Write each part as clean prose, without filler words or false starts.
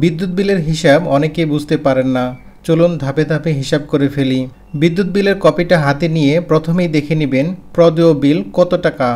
বিদ্যুৎ বিলের হিসাব অনেকেই বুঝতে পারেন না। চলুন ধাপে ধাপে হিসাব করে ফেলি। বিদ্যুৎ বিলের কপিটা হাতে নিয়ে প্রথমেই দেখে নেবেন প্রদেয় বিল কত টাকা।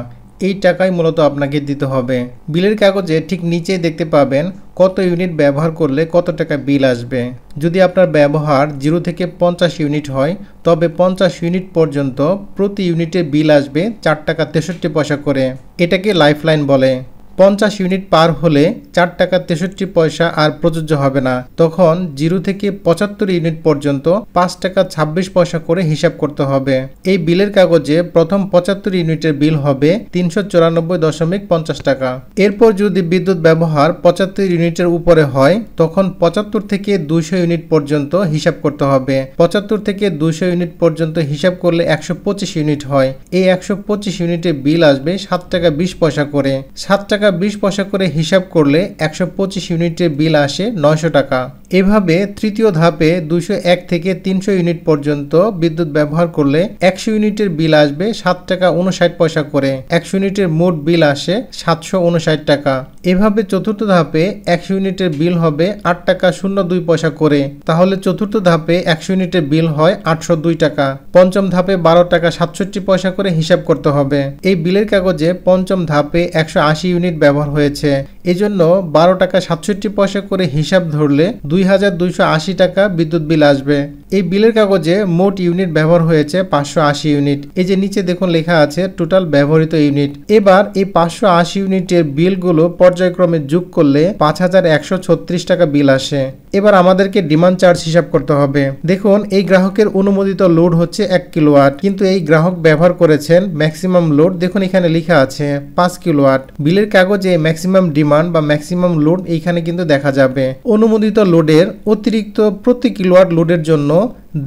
এই টাকাই মূলত আপনাকে দিতে হবে। বিলের কাগজে ঠিক নিচেই দেখতে পাবেন কত ইউনিট ব্যবহার করলে কত টাকা বিল আসবে। যদি আপনার ব্যবহার 0 থেকে 50 ইউনিট হয় তবে 50 ইউনিট পর্যন্ত প্রতি ইউনিটে বিল আসবে 4 টাকা 63 পয়সা করে। এটাকে লাইফলাইন বলে। 50 ইউনিট পার হলে 4 টাকা 63 পয়সা আর প্রযোজ্য হবে না। তখন 0 থেকে 75 ইউনিট পর্যন্ত 5 টাকা 26 পয়সা করে হিসাব করতে হবে। এই বিলের কাগজে প্রথম 75 ইউনিটের বিল হবে 394.50 টাকা। এরপর যদি বিদ্যুৎ ব্যবহার 75 ইউনিটের উপরে হয় তখন 75 থেকে 200 ইউনিট পর্যন্ত হিসাব করতে হবে। 75 থেকে 200 ইউনিট পর্যন্ত হিসাব করলে 125 ইউনিট হয়। এই 125 ইউনিটের বিল আসবে 7 টাকা 20 পয়সা করে। 7 টাকা 20 পয়সা করে হিসাব করলে 125 ইউনিটের বিল আসে 900 টাকা। এভাবে তৃতীয় ধাপে 201 থেকে 300 ইউনিট পর্যন্ত বিদ্যুৎ ব্যবহার করলে 100 ইউনিটের বিল আসবে 7 টাকা 59 পয়সা করে। 100 ইউনিটের মোট বিল আসে 759 টাকা। এভাবে চতুর্থ ধাপে 100 ইউনিটের বিল হবে 8 টাকা 02 পয়সা করে। তাহলে চতুর্থ ধাপে 100 ইউনিটের বিল হয় 802 টাকা। পঞ্চম ধাপে 12 টাকা 67 পয়সা করে হিসাব করতে হবে। এই বিলের কাগজে পঞ্চম ধাপে 180 ইউনিট ব্যবহার হয়েছে, এজন্য 12 টাকা 67 পয়সা করে হিসাব ধরলে 2280 টাকা বিদ্যুৎ বিল আসবে। এই বিলের কাগজে মোট ইউনিট ব্যবহার হয়েছে 580 ইউনিট। এই যে নিচে দেখুন লেখা আছে টোটাল ব্যবহৃত ইউনিট। এবার এই 580 ইউনিটের বিলগুলো পর্যায়ক্রমে যোগ করলে 5136 টাকা বিল আসে। এবার আমাদেরকে ডিমান্ড চার্জ হিসাব করতে হবে। দেখুন এই গ্রাহকের অনুমোদিত লোড হচ্ছে 1 কিলোওয়াট, কিন্তু এই গ্রাহক ব্যবহার করেছেন ম্যাক্সিমাম লোড, দেখুন এখানে লেখা আছে 5 কিলোওয়াট। বিলের কাগজে ম্যাক্সিমাম ডিমান্ড বা ম্যাক্সিমাম লোড এইখানে কিন্তু দেখা যাবে। অনুমোদিত লোডের অতিরিক্ত প্রতি কিলোওয়াট লোডের জন্য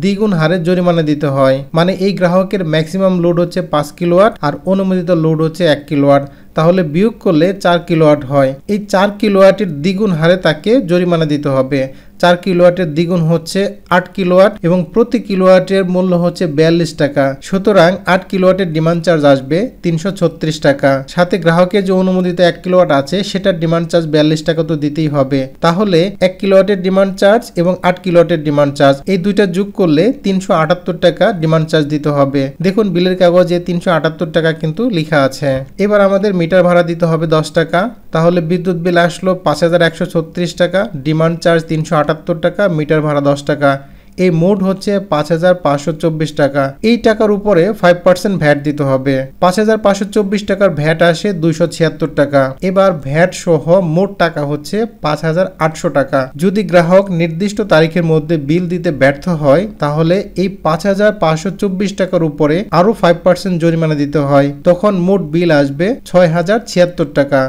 দ্বিগুণ হারে জরিমানা দিতে হয়। মানে এই গ্রাহকের ম্যাক্সিমাম লোড হচ্ছে 5 কিলোওয়াট আর অনুমোদিত লোড হচ্ছে 1 কিলোওয়াট, তাহলে বিয়োগ করলে 4 কিলোওয়াট হয়। এই 4 কিলোওয়াটের দ্বিগুণ হারে তাকে জরিমানা দিতে হবে। 4 কিলোওয়াটের দ্বিগুণ হচ্ছে 8 কিলোওয়াট এবং প্রতি কিলোওয়াটের মূল্য হচ্ছে 42 টাকা। সুতরাং 8 কিলোওয়াটের ডিমান্ড চার্জ আসবে 336 টাকা। সাথে গ্রাহকের যে অনুমোদিত 1 কিলোওয়াট আছে সেটার ডিমান্ড চার্জ 42 টাকা তো দিতেই হবে। তাহলে 1 কিলোওয়াটের ডিমান্ড চার্জ এবং 8 কিলোওয়াটের ডিমান্ড চার্জ এই দুইটা যোগ করলে 378 টাকা ডিমান্ড চার্জ দিতে হবে। দেখুন বিলের কাগজে 378 টাকা কিন্তু লেখা আছে। এবার আমাদের মিটার ভাড়া দিতে হবে 10 টাকা। তাহলে বিদ্যুৎ বিল আসলো 5136 টাকা, ডিমান্ড চার্জ 378 টাকা, মিটার ভাড়া 10 টাকা। এই মোট হচ্ছে 5524 টাকা। এই টাকার উপরে 5% ভ্যাট দিতে হবে। 5524 টাকার ভ্যাট আসে 276 টাকা। এবার ভ্যাট সহ মোট টাকা হচ্ছে 5800 টাকা। যদি গ্রাহক নির্দিষ্ট তারিখের মধ্যে বিল দিতে ব্যর্থ হয় তাহলে এই 5524 টাকার উপরে আরো 5% জরিমানা দিতে হয়। তখন মোট বিল আসবে 6076 টাকা।